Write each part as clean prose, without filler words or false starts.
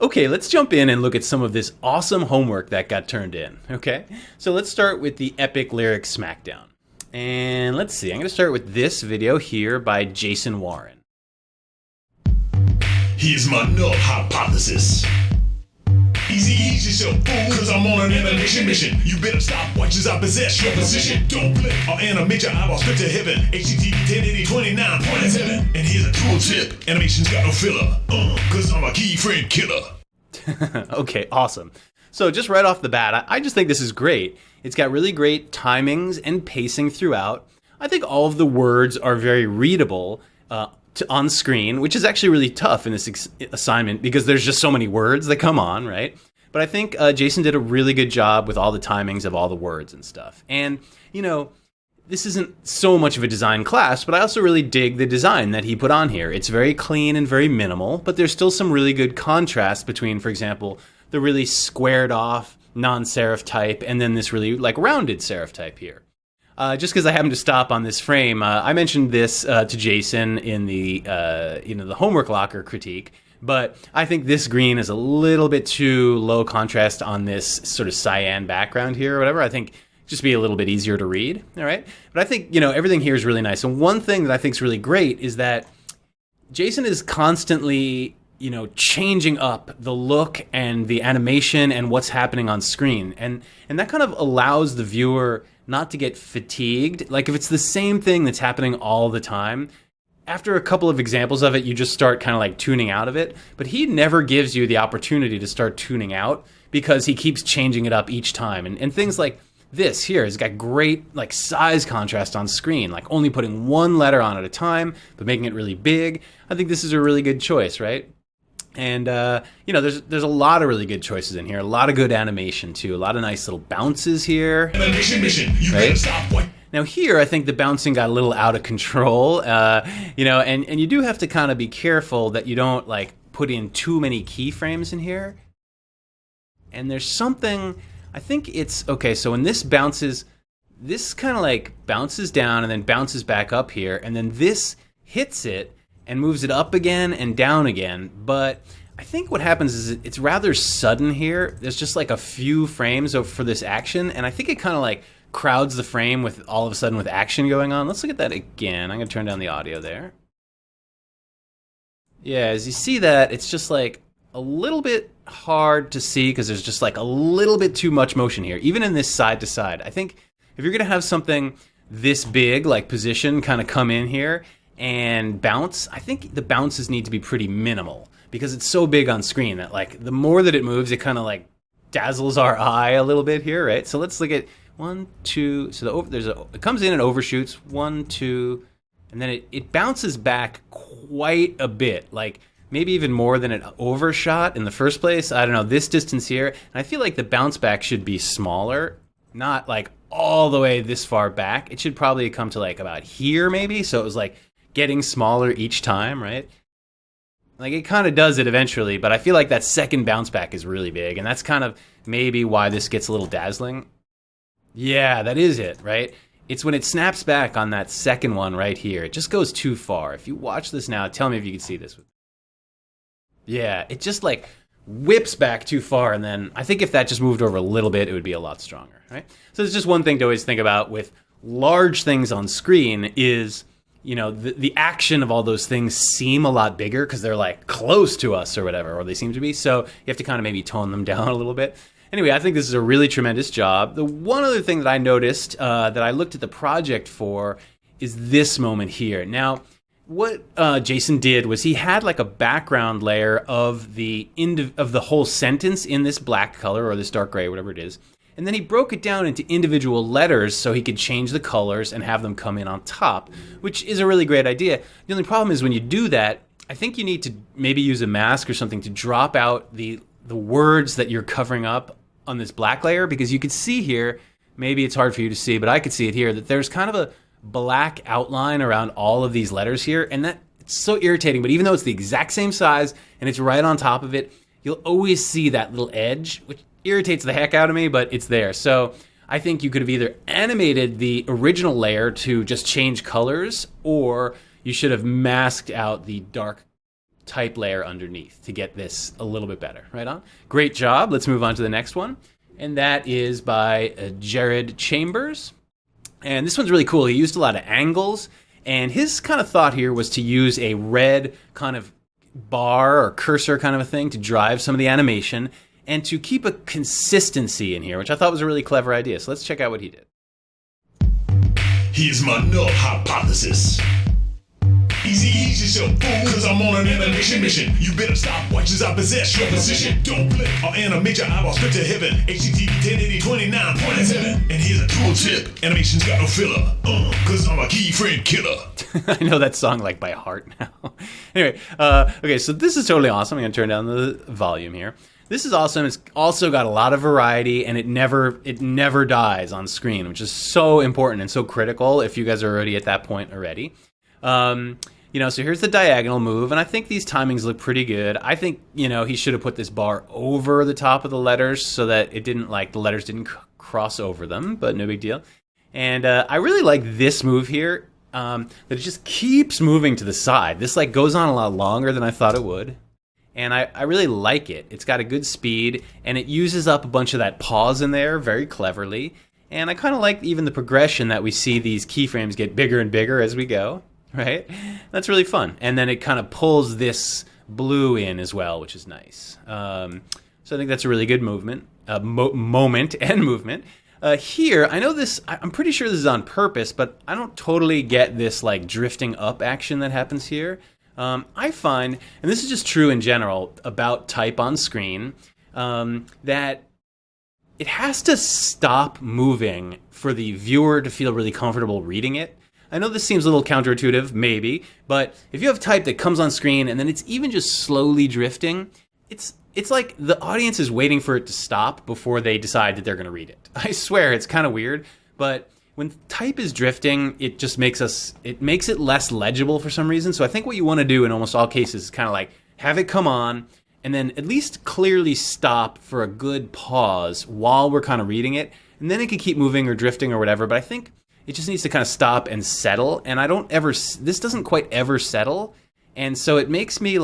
Okay, let's jump in and look at some of this awesome homework that got turned in. Okay, so let's start with the epic lyric Smackdown. And let's see, I'm going to start with this video here by Jason Warren. Here's my null hypothesis. Easy, easy, yourself, fool, cause I'm on an animation mission. You better stop watching as I possess your position. Don't blink, I'll animate your eyeballs straight to heaven. HTTP 1080 29.7. And here's a cool tip, animation's got no filler. Cause I'm a keyframe killer. Okay, awesome. So just right off the bat, I just think this is great. It's got really great timings and pacing throughout. I think all of the words are very readable on screen, which is actually really tough in this assignment because there's just so many words that come on, right? But I think Jason did a really good job with all the timings of all the words and stuff. And, you know, this isn't so much of a design class, but I also really dig the design that he put on here. It's very clean and very minimal, but there's still some really good contrast between, for example, the really squared off non-serif type and then this really like rounded serif type here. Just because I happened to stop on this frame, I mentioned this to Jason in the the homework locker critique, but I think this green is a little bit too low contrast on this sort of cyan background here or whatever. I think just be a little bit easier to read, all right? But I think, everything here is really nice. And one thing that I think is really great is that Jason is constantly, changing up the look and the animation and what's happening on screen. And that kind of allows the viewer not to get fatigued. Like if it's the same thing that's happening all the time, after a couple of examples of it, you just start kind of like tuning out of it. But he never gives you the opportunity to start tuning out because he keeps changing it up each time. And things like this here has got great like size contrast on screen, like only putting one letter on at a time, but making it really big. I think this is a really good choice, right? And, there's a lot of really good choices in here. A lot of good animation, too. A lot of nice little bounces here. Animation mission. You right? better stop. What? Now here, I think the bouncing got a little out of control, and you do have to kind of be careful that you don't, like, put in too many keyframes in here. And there's something, I think it's, okay, so when this bounces, this kind of, like, bounces down and then bounces back up here, and then this hits it, and moves it up again and down again. But I think what happens is it's rather sudden here. There's just like a few frames for this action, and I think it kind of like crowds the frame with all of a sudden with action going on. Let's look at that again. I'm going to turn down the audio there. Yeah, as you see that, it's just like a little bit hard to see because there's just like a little bit too much motion here, even in this side to side. I think if you're going to have something this big, like position, kind of come in here, and bounce, I think the bounces need to be pretty minimal because it's so big on screen that like the more that it moves, it kind of like dazzles our eye a little bit here, right? So let's look at 1, 2. So it comes in and overshoots 1, 2, and then it bounces back quite a bit, like maybe even more than it overshot in the first place. I don't know, this distance here, and I feel like the bounce back should be smaller, not like all the way this far back. It should probably come to like about here maybe, so it was like getting smaller each time, right? Like it kind of does it eventually, but I feel like that second bounce back is really big, and that's kind of maybe why this gets a little dazzling. Yeah, that is it, right? It's when it snaps back on that second one right here. It just goes too far. If you watch this now, tell me if you can see this. Yeah, it just like whips back too far, and then I think if that just moved over a little bit, it would be a lot stronger, right? So it's just one thing to always think about with large things on screen is, the action of all those things seem a lot bigger because they're like close to us or whatever, or they seem to be. So you have to kind of maybe tone them down a little bit. Anyway, I think this is a really tremendous job. The one other thing that I noticed that I looked at the project for is this moment here. Now, what Jason did was he had like a background layer of the whole sentence in this black color or this dark gray, whatever it is. And then he broke it down into individual letters so he could change the colors and have them come in on top, which is a really great idea. The only problem is when you do that, I think you need to maybe use a mask or something to drop out the words that you're covering up on this black layer, because you could see here, maybe it's hard for you to see, but I could see it here, that there's kind of a black outline around all of these letters here, and that it's so irritating. But even though it's the exact same size and it's right on top of it, you'll always see that little edge, which irritates the heck out of me, but it's there. So I think you could have either animated the original layer to just change colors, or you should have masked out the dark type layer underneath to get this a little bit better. Right on. Great job. Let's move on to the next one. And that is by Jared Chambers. And this one's really cool. He used a lot of angles. And his kind of thought here was to use a red kind of bar or cursor kind of a thing to drive some of the animation and to keep a consistency in here, which I thought was a really clever idea. So let's check out what he did. Here's my null hypothesis. Easy yourself, fool, cause I'm on an animation mission. You better stop, watch as I possess your position. Don't blink, I'll animate your eyeballs straight to heaven. HDTV 1080 29.7. And here's a tool tip, animation's got no filler. Cause I'm a keyframe killer. I know that song like by heart now. Anyway, okay, so this is totally awesome. I'm gonna turn down the volume here. This is awesome. It's also got a lot of variety, and it never dies on screen, which is so important and so critical if you guys are already at that point already. So here's the diagonal move, and I think these timings look pretty good. I think, he should have put this bar over the top of the letters so that it didn't, the letters didn't cross over them, but no big deal. And I really like this move here, that it just keeps moving to the side. This, goes on a lot longer than I thought it would. And I really like it. It's got a good speed, and it uses up a bunch of that pause in there very cleverly. And I kind of like even the progression that we see these keyframes get bigger and bigger as we go, right? That's really fun. And then it kind of pulls this blue in as well, which is nice. So I think that's a really good moment and movement. Here, I know this, I'm pretty sure this is on purpose, but I don't totally get this drifting up action that happens here. I find, and this is just true in general about type on screen, that it has to stop moving for the viewer to feel really comfortable reading it. I know this seems a little counterintuitive, maybe, but if you have type that comes on screen and then it's even just slowly drifting, it's like the audience is waiting for it to stop before they decide that they're going to read it. I swear, it's kind of weird, but when type is drifting, it just makes it less legible for some reason. So I think what you want to do in almost all cases is kind of have it come on and then at least clearly stop for a good pause while we're kind of reading it. And then it can keep moving or drifting or whatever. But I think it just needs to kind of stop and settle. And this doesn't quite ever settle. And so it makes me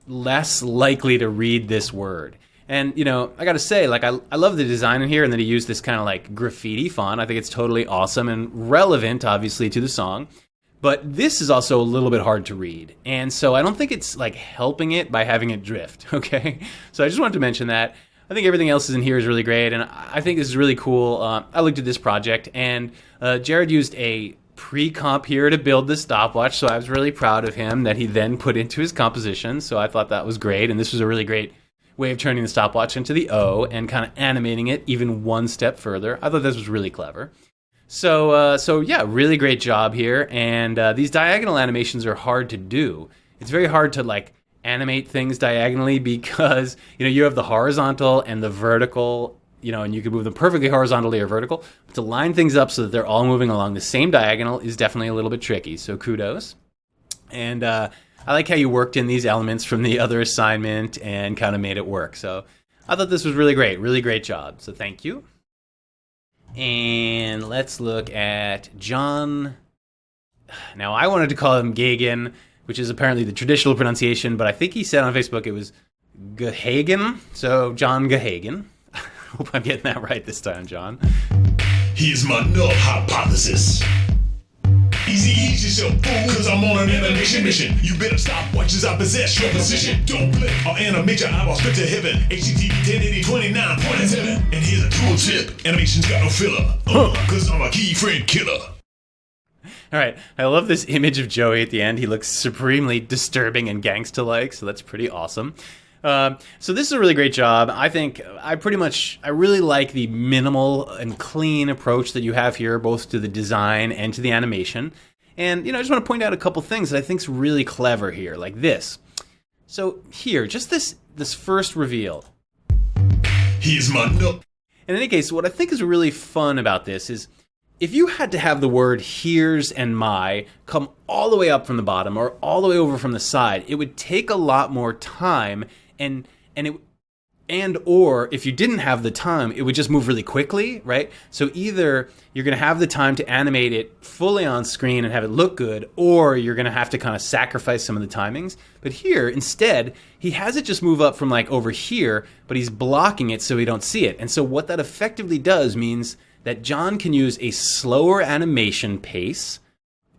less likely to read this word. And, I got to say, I love the design in here and that he used this kind of graffiti font. I think it's totally awesome and relevant, obviously, to the song. But this is also a little bit hard to read. And so I don't think it's, helping it by having it drift, okay? So I just wanted to mention that. I think everything else in here is really great, and I think this is really cool. I looked at this project, and Jared used a pre-comp here to build this stopwatch, so I was really proud of him that he then put into his composition. So I thought that was great, and this was a really great way of turning the stopwatch into the O and kind of animating it even one step further. I thought this was really clever. So yeah, really great job here. And these diagonal animations are hard to do. It's very hard to animate things diagonally because you have the horizontal and the vertical, and you can move them perfectly horizontally or vertical. But to line things up so that they're all moving along the same diagonal is definitely a little bit tricky. So kudos. And I like how you worked in these elements from the other assignment and kind of made it work. So I thought this was really great job. So thank you. And let's look at John. Now I wanted to call him Gagan, which is apparently the traditional pronunciation, but I think he said on Facebook it was Gahagan. So John Gahagan. Hope I'm getting that right this time, John. Here's my null hypothesis. Easy yourself, fool, cause I'm on an animation mission. You better stop, watch as I possess your position. Don't blink, I'll animate your eyeballs straight to heaven. HDTV 1080 29.7. And here's a tool tip, animation's got no filler. Cause I'm a keyframe killer. All right, I love this image of Joey at the end. He looks supremely disturbing and gangsta-like, so that's pretty awesome. So this is a really great job. I think I really like the minimal and clean approach that you have here, both to the design and to the animation. And, I just want to point out a couple things that I think is really clever here, like this. So here, just this first reveal. Here's my note. In any case, what I think is really fun about this is if you had to have the word here's and my come all the way up from the bottom or all the way over from the side, it would take a lot more time and And or if you didn't have the time, it would just move really quickly, right? So either you're going to have the time to animate it fully on screen and have it look good, or you're going to have to kind of sacrifice some of the timings. But here, instead, he has it just move up from like over here, but he's blocking it so we don't see it. And so what that effectively does means that John can use a slower animation pace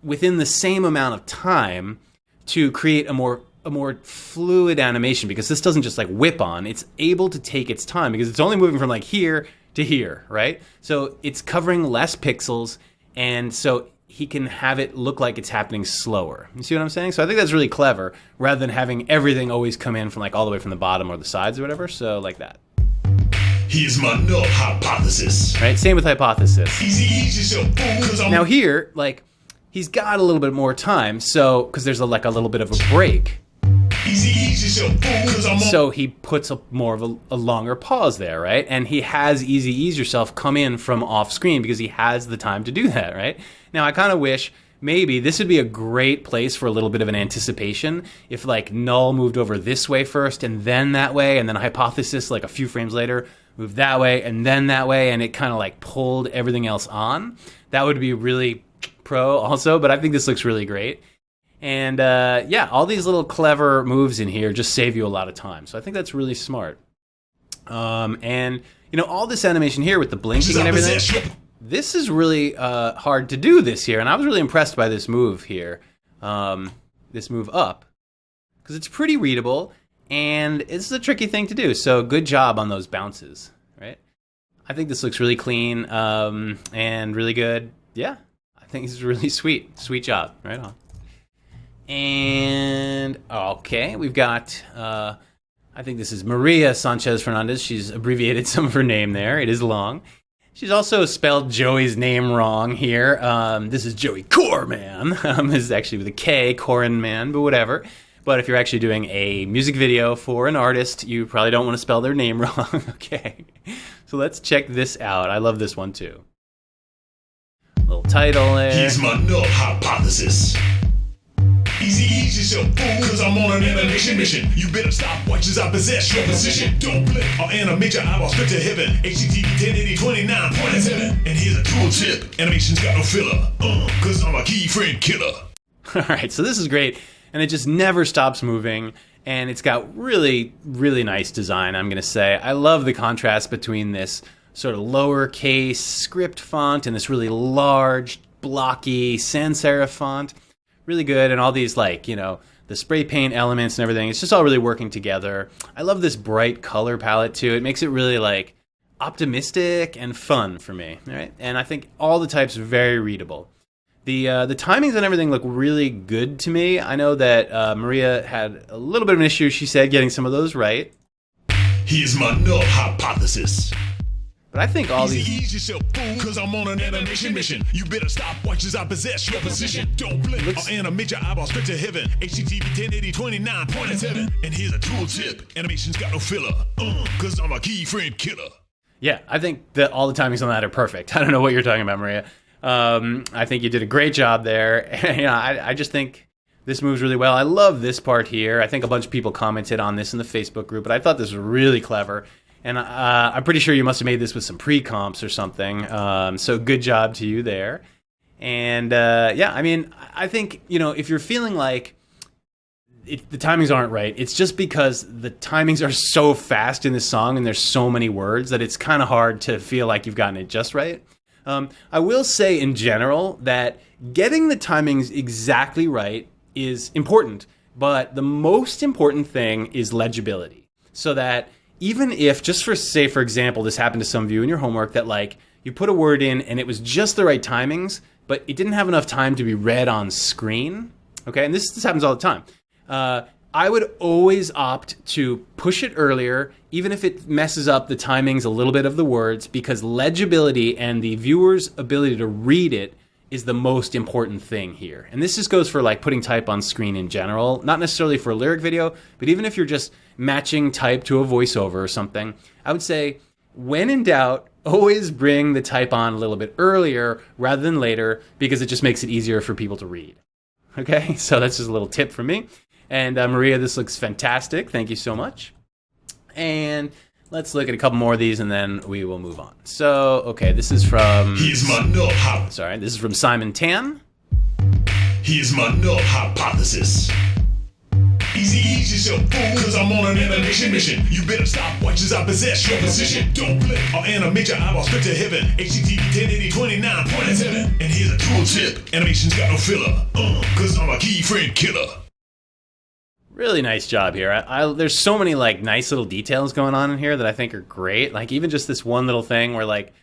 within the same amount of time to create a more fluid animation, because this doesn't just like whip on. It's able to take its time because it's only moving from like here to here, right? So it's covering less pixels, and so he can have it look like it's happening slower. You see what I'm saying? So I think that's really clever, rather than having everything always come in from like all the way from the bottom or the sides or whatever. So like that. Here's my null hypothesis. Right? Same with hypothesis. Easy, easy, so fool, 'cause I'm Now here, like, he's got a little bit more time, so because there's a little bit of a break. easy, easy, so fool, 'cause I'm on. So he puts more of a longer pause there, right? And he has Easy Ease Yourself come in from off screen because he has the time to do that, right? Now, I kind of wish maybe this would be a great place for a little bit of an anticipation if like null moved over this way first and then that way, and then hypothesis like a few frames later moved that way and then that way, and it kind of like pulled everything else on. That would be really pro also, but I think this looks really great. And yeah, all these little clever moves in here just save you a lot of time. So I think that's really smart. And, you know, all this animation here with the blinking and everything, this is really hard to do this here. And I was really impressed by this move here, this move up, because it's pretty readable and it's a tricky thing to do. So good job on those bounces, right? I think this looks really clean and really good. Yeah, I think this is really sweet. Sweet job. Right on. And, okay, we've got, I think this is Maria Sanchez Fernandez. She's abbreviated some of her name there. It is long. She's also spelled Joey's name wrong here. This is Joey Corman. This is actually with a K, Corin Man, but whatever. But if you're actually doing a music video for an artist, you probably don't want to spell their name wrong. Okay, so let's check this out. I love this one, too. Little title there. Here's my null hypothesis. Easy, easy, so fool, 'cause I'm on an animation mission. You better stop watch as I possess your position. Don't blink or animate your eyeballs straight to heaven. HDTV 1080 29.7. And here's a cool tip. Animation's got no filler. 'Cause I'm a keyframe killer. All right, so this is great. And it just never stops moving. And it's got really, really nice design, I'm going to say. I love the contrast between this sort of lowercase script font and this really large, blocky sans serif font. Really good, and all these, like, you know, the spray paint elements and everything, it's just all really working together. I love this bright color palette too. It makes it really like optimistic and fun for me, right? And I think all the types are very readable. The timings and everything look really good to me. I know that Maria had a little bit of an issue, she said, getting some of those right. Here's my null hypothesis. But I think all these... Easy, easy, so fool, 'cause I'm on an animation mission. You better stop watch as I possess your position. Don't blink or animate your eyeballs straight to heaven. HDTV 1080 29.7. And here's a cool tip. Animation's got no filler. 'Cause I'm a keyframe killer. Yeah, I think that all the timings on that are perfect. I don't know what you're talking about, Maria. I think you did a great job there. You know, I just think this moves really well. I love this part here. I think a bunch of people commented on this in the Facebook group, but I thought this was really clever. And I'm pretty sure you must have made this with some pre-comps or something. So good job to you there. And yeah, I mean, I think, you know, if you're feeling like the timings aren't right, it's just because the timings are so fast in this song and there's so many words that it's kind of hard to feel like you've gotten it just right. I will say in general that getting the timings exactly right is important, but the most important thing is legibility. So that even if, just for say, for example, this happened to some of you in your homework, that like you put a word in and it was just the right timings, but it didn't have enough time to be read on screen, okay? And this happens all the time. I would always opt to push it earlier, even if it messes up the timings a little bit of the words, because legibility and the viewer's ability to read it is the most important thing here. And this just goes for like putting type on screen in general, not necessarily for a lyric video, but even if you're just matching type to a voiceover or something, I would say, when in doubt, always bring the type on a little bit earlier rather than later, because it just makes it easier for people to read. Okay, so that's just a little tip from me. And Maria, this looks fantastic. Thank you so much. And Let's look at a couple more of these and then we will move on. So, okay, this is from... Here's my null hypothesis. Sorry, this is from Simon Tan. Here's my null hypothesis. Ease yourself, fool, cause I'm on an animation mission. You better stop, watch as I possess your position. Don't blink, I'll animate your eyeballs straight to heaven. HTTP 1080 29.7. And here's a tool tip, animation's got no filler. Cause I'm a keyframe killer. Really nice job here. There's so many like nice little details going on in here that I think are great. Like even just this one little thing where like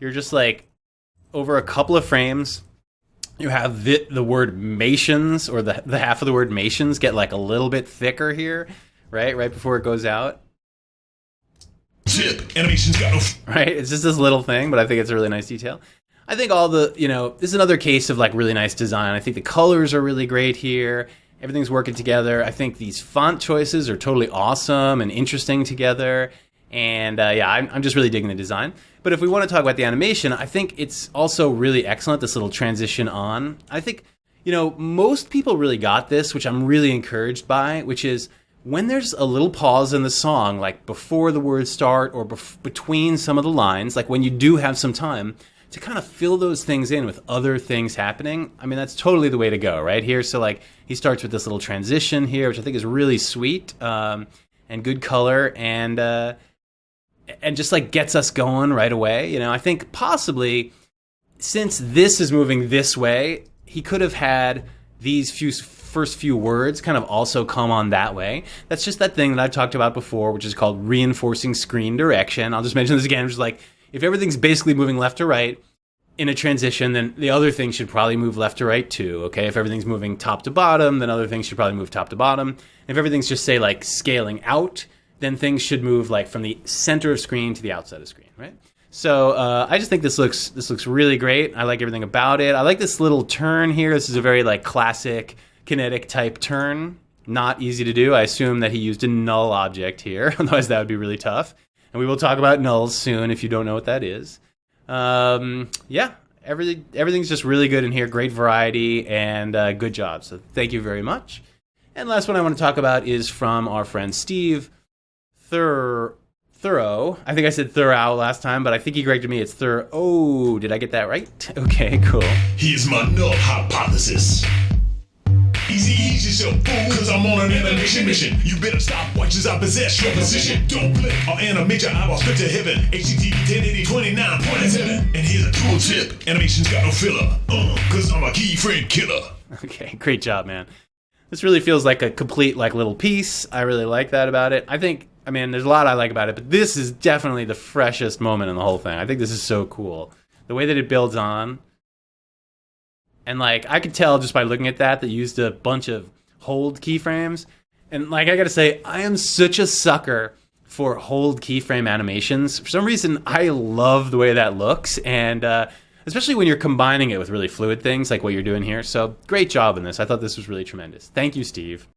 you're just like over a couple of frames, you have the word Mations, or the half of the word Mations get like a little bit thicker here, right before it goes out. Tip, animation's got no right. It's just this little thing, but I think it's a really nice detail. I think all the this is another case of like really nice design. I think the colors are really great here. Everything's working together. I think these font choices are totally awesome and interesting together. And yeah, I'm just really digging the design. But if we want to talk about the animation, I think it's also really excellent, this little transition on. I think, most people really got this, which I'm really encouraged by, which is when there's a little pause in the song, like before the words start or between some of the lines, like when you do have some time to kind of fill those things in with other things happening. I mean, that's totally the way to go, right here. So like he starts with this little transition here, which I think is really sweet and good color and just like gets us going right away. I think possibly since this is moving this way, he could have had these first few words kind of also come on that way. That's just that thing that I've talked about before, which is called reinforcing screen direction. I'll just mention this again, which is like, if everything's basically moving left to right in a transition, then the other things should probably move left to right too, okay? If everything's moving top to bottom, then other things should probably move top to bottom. If everything's just, say, like scaling out, then things should move like from the center of screen to the outside of screen, right? So I just think this looks really great. I like everything about it. I like this little turn here. This is a very like classic kinetic type turn. Not easy to do. I assume that he used a null object here, otherwise that would be really tough. And we will talk about nulls soon if you don't know what that is. Yeah, everything's just really good in here. Great variety and good job. So thank you very much. And last one I want to talk about is from our friend Steve Thorough. I think I said Thorough last time, but I think he corrected me. It's Thorough. Oh, did I get that right? Okay, cool. Here's my null hypothesis. Ease yourself, fool, cause I'm on an animation mission. You better stop, watch as I possess your position. Don't blink, I'll animate your eyeballs straight to heaven. HTTP 1080 29.7. And here's a tool tip, animation's got no filler. Cause I'm a keyframe killer. Okay, great job, man. This really feels like a complete like little piece. I really like that about it. I mean, there's a lot I like about it, but this is definitely the freshest moment in the whole thing. I think this is so cool. The way that it builds on. And like I could tell just by looking at that you used a bunch of hold keyframes. And like I gotta say, I am such a sucker for hold keyframe animations. For some reason, I love the way that looks, and especially when you're combining it with really fluid things like what you're doing here. So great job in this. I thought this was really tremendous. Thank you, Steve.